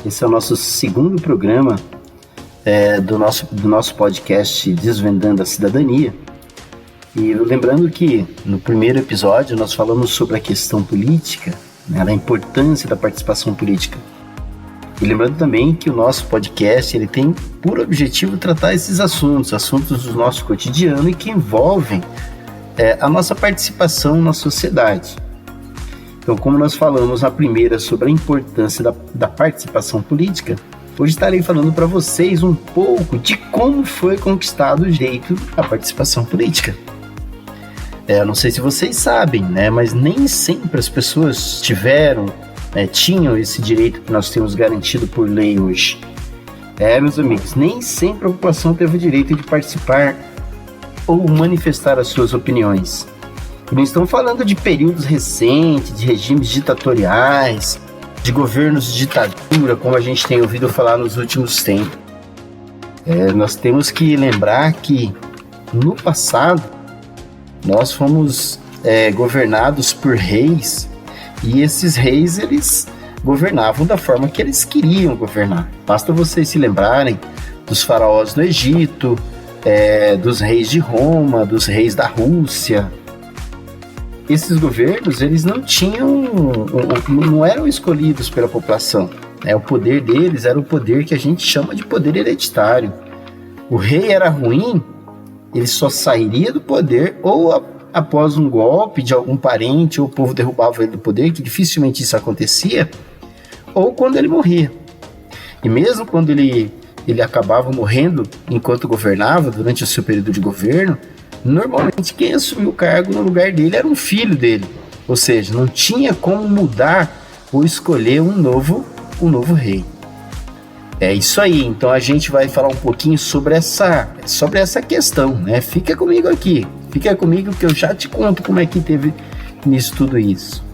Esse é o nosso segundo programa do nosso podcast Desvendando a Cidadania. E lembrando que no primeiro episódio nós falamos sobre a questão política, né, a importância da participação política. E lembrando também que o nosso podcast ele tem por objetivo tratar esses assuntos do nosso cotidiano e que envolvem a nossa participação na sociedade. Então, como nós falamos na primeira sobre a importância da participação política, hoje estarei falando para vocês um pouco de como foi conquistado o direito à participação política. Eu não sei se vocês sabem, né, mas nem sempre as pessoas tinham esse direito que nós temos garantido por lei hoje. Meus amigos, nem sempre a população teve o direito de participar ou manifestar as suas opiniões. E não estamos falando de períodos recentes, de regimes ditatoriais, de governos de ditadura, como a gente tem ouvido falar nos últimos tempos. Nós temos que lembrar que, no passado, nós fomos governados por reis, e esses reis, eles governavam da forma que eles queriam governar. Basta vocês se lembrarem dos faraós no Egito, dos reis de Roma, dos reis da Rússia. Esses governos, eles não eram escolhidos pela população. O poder deles era o poder que a gente chama de poder hereditário. O rei era ruim, ele só sairia do poder ou após um golpe de algum parente, ou o povo derrubava ele do poder, que dificilmente isso acontecia, ou quando ele morria. E mesmo quando ele acabava morrendo enquanto governava, durante o seu período de governo, normalmente quem assumiu o cargo no lugar dele era um filho dele. Ou seja, não tinha como mudar ou escolher um novo rei. É isso aí, então a gente vai falar um pouquinho sobre essa questão, né? Fica comigo aqui, fica comigo que eu já te conto como é que teve nisso tudo isso.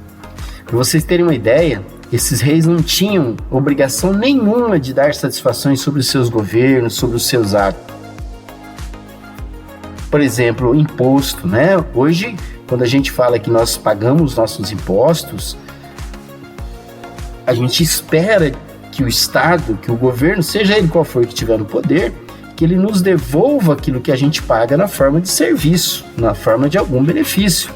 Para vocês terem uma ideia, esses reis não tinham obrigação nenhuma de dar satisfações sobre os seus governos, sobre os seus atos. Por exemplo, imposto, né? Hoje, quando a gente fala que nós pagamos nossos impostos, a gente espera que o Estado, que o governo, seja ele qual for que tiver no poder, que ele nos devolva aquilo que a gente paga na forma de serviço, na forma de algum benefício.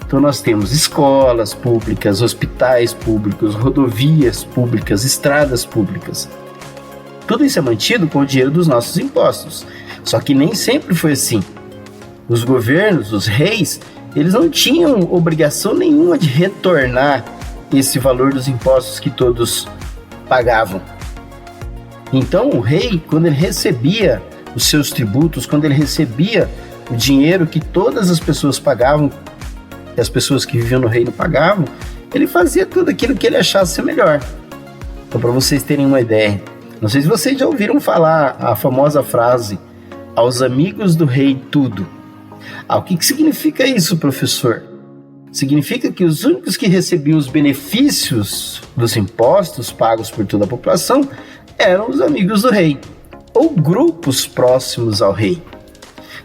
Então nós temos escolas públicas, hospitais públicos, rodovias públicas, estradas públicas. Tudo isso é mantido com o dinheiro dos nossos impostos. Só que nem sempre foi assim. Os governos, os reis, eles não tinham obrigação nenhuma de retornar esse valor dos impostos que todos pagavam. Então o rei, quando ele recebia os seus tributos, quando ele recebia o dinheiro que todas as pessoas pagavam, que as pessoas que viviam no reino pagavam, ele fazia tudo aquilo que ele achasse melhor. Então, para vocês terem uma ideia, não sei se vocês já ouviram falar a famosa frase: aos amigos do rei tudo. O que significa isso, professor? Significa que os únicos que recebiam os benefícios dos impostos pagos por toda a população eram os amigos do rei, ou grupos próximos ao rei.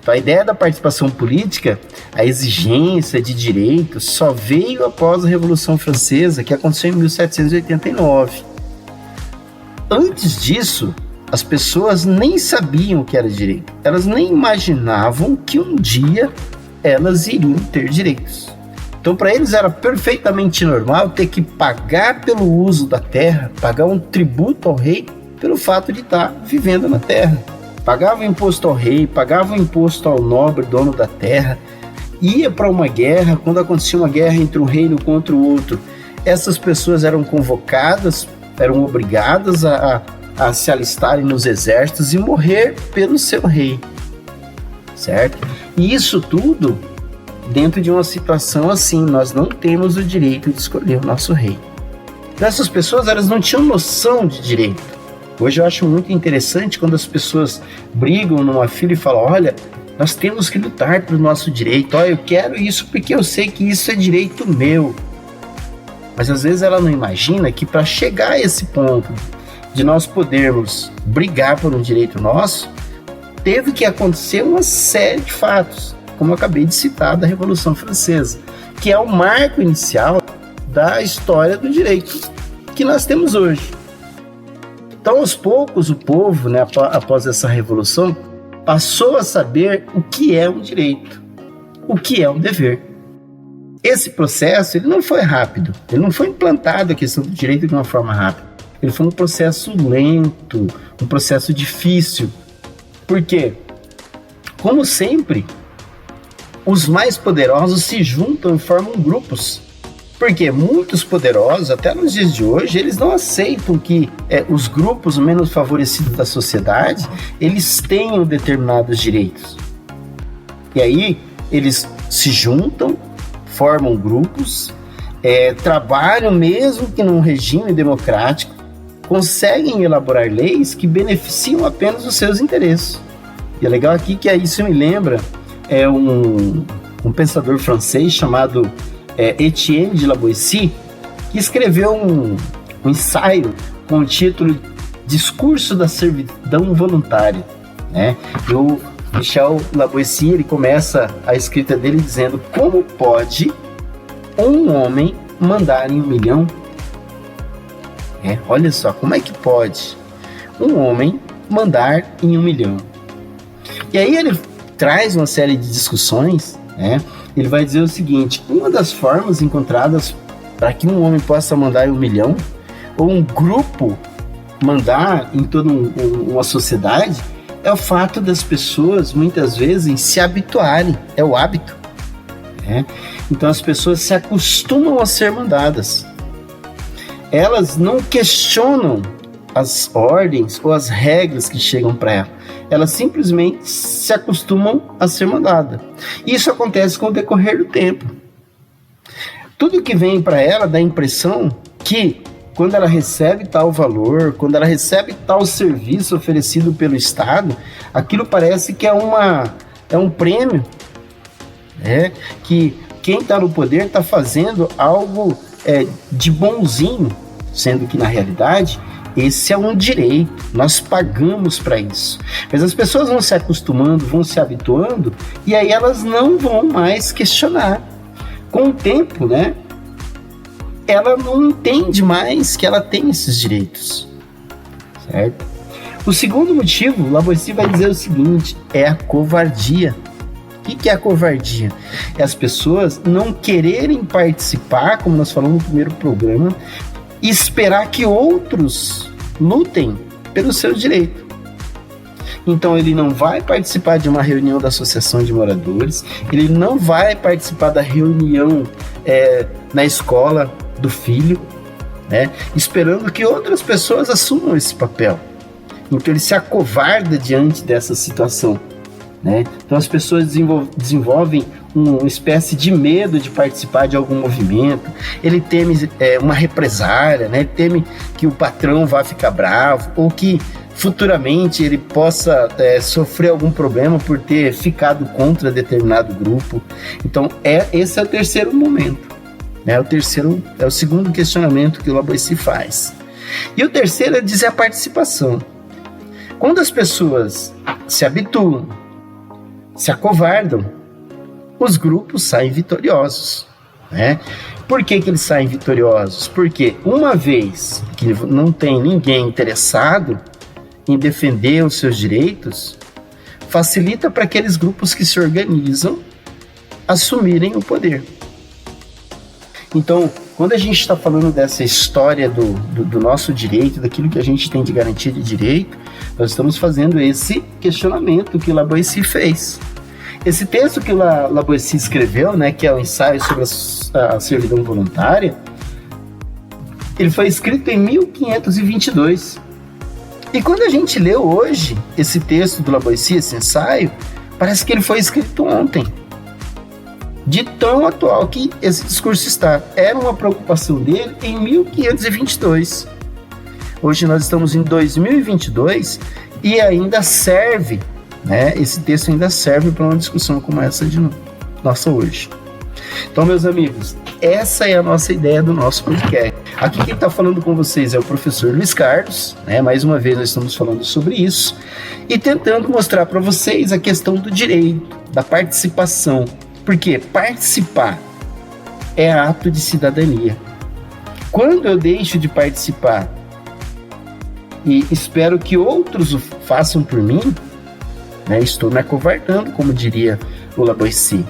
Então, a ideia da participação política, a exigência de direitos, só veio após a Revolução Francesa, que aconteceu em 1789. Antes disso, as pessoas nem sabiam o que era direito. Elas nem imaginavam que um dia elas iriam ter direitos. Então, para eles era perfeitamente normal ter que pagar pelo uso da terra, pagar um tributo ao rei pelo fato de estar vivendo na terra. Pagava imposto ao rei, pagava imposto ao nobre dono da terra, ia para uma guerra. Quando acontecia uma guerra entre um reino contra o outro, essas pessoas eram convocadas, eram obrigadas a se alistarem nos exércitos e morrer pelo seu rei, certo? E isso tudo dentro de uma situação assim, nós não temos o direito de escolher o nosso rei. Essas pessoas, elas não tinham noção de direito. Hoje eu acho muito interessante quando as pessoas brigam numa fila e falam: olha, nós temos que lutar pelo nosso direito, eu quero isso porque eu sei que isso é direito meu. Mas às vezes ela não imagina que para chegar a esse ponto de nós podermos brigar por um direito nosso, teve que acontecer uma série de fatos, como eu acabei de citar, da Revolução Francesa, que é o marco inicial da história do direito que nós temos hoje. Então, aos poucos, o povo, né, após essa revolução, passou a saber o que é um direito, o que é um dever. Esse processo ele não foi rápido, ele não foi implantado a questão do direito de uma forma rápida. Ele foi um processo lento, um processo difícil. Por quê? Como sempre, os mais poderosos se juntam e formam grupos. Porque muitos poderosos, até nos dias de hoje, eles não aceitam que os grupos menos favorecidos da sociedade, eles tenham determinados direitos. E aí, eles se juntam, formam grupos, trabalham mesmo que num regime democrático, conseguem elaborar leis que beneficiam apenas os seus interesses. E é legal aqui que isso me lembra um pensador francês chamado Etienne de La Boétie, que escreveu um ensaio com o título Discurso da Servidão Voluntária, né? E o Michel La Boétie, ele começa a escrita dele dizendo: como pode um homem mandar em 1 milhão? Olha só, como é que pode um homem mandar em 1 milhão? E aí ele traz uma série de discussões, né? Ele vai dizer o seguinte: uma das formas encontradas para que um homem possa mandar em 1 milhão, ou um grupo mandar em toda uma sociedade, é o fato das pessoas, muitas vezes, se habituarem, é o hábito. Né? Então as pessoas se acostumam a ser mandadas. Elas não questionam as ordens ou as regras que chegam para ela. Elas simplesmente se acostumam a ser mandada. Isso acontece com o decorrer do tempo. Tudo que vem para ela dá a impressão que, quando ela recebe tal valor, quando ela recebe tal serviço oferecido pelo Estado, aquilo parece que é um prêmio, né? Que quem está no poder está fazendo algo de bonzinho, sendo que, na realidade, esse é um direito, nós pagamos para isso. Mas as pessoas vão se acostumando, vão se habituando, e aí elas não vão mais questionar. Com o tempo, né, ela não entende mais que ela tem esses direitos, certo? O segundo motivo, La Boétie vai dizer o seguinte: é a covardia. O que é a covardia? É as pessoas não quererem participar, como nós falamos no primeiro programa, e esperar que outros lutem pelo seu direito. Então ele não vai participar de uma reunião da associação de moradores, ele não vai participar da reunião na escola do filho, né, esperando que outras pessoas assumam esse papel. Então ele se acovarda diante dessa situação, né? Então as pessoas desenvolvem uma espécie de medo de participar de algum movimento. Ele teme uma represália, né? Ele teme que o patrão vá ficar bravo, ou que futuramente ele possa sofrer algum problema por ter ficado contra determinado grupo. Então esse é o terceiro momento, né? É o segundo questionamento que o La Boétie faz. E o terceiro é dizer a participação. Quando as pessoas se habituam, se acovardam, os grupos saem vitoriosos, né? Por que eles saem vitoriosos? Porque uma vez que não tem ninguém interessado em defender os seus direitos, facilita para aqueles grupos que se organizam assumirem o poder. Então, quando a gente está falando dessa história do nosso direito, daquilo que a gente tem de garantia de direito, nós estamos fazendo esse questionamento que La Boétie fez. Esse texto que La Boétie escreveu, né, que é o ensaio sobre a servidão voluntária, ele foi escrito em 1522. E quando a gente lê hoje esse texto do La Boétie, esse ensaio, parece que ele foi escrito ontem. De tão atual que esse discurso está. Era uma preocupação dele em 1522. Hoje nós estamos em 2022 e ainda serve, né? Esse texto ainda serve para uma discussão como essa de nossa hoje. Então, meus amigos, essa é a nossa ideia do nosso podcast. Aqui quem está falando com vocês é o professor Luiz Carlos, né? Mais uma vez nós estamos falando sobre isso e tentando mostrar para vocês a questão do direito, da participação. Porque participar é ato de cidadania. Quando eu deixo de participar e espero que outros o façam por mim, né? Estou me acovardando, como diria o Lavoisier.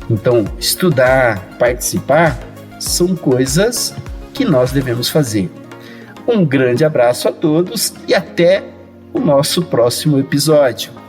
Então, estudar, participar, são coisas que nós devemos fazer. Um grande abraço a todos e até o nosso próximo episódio.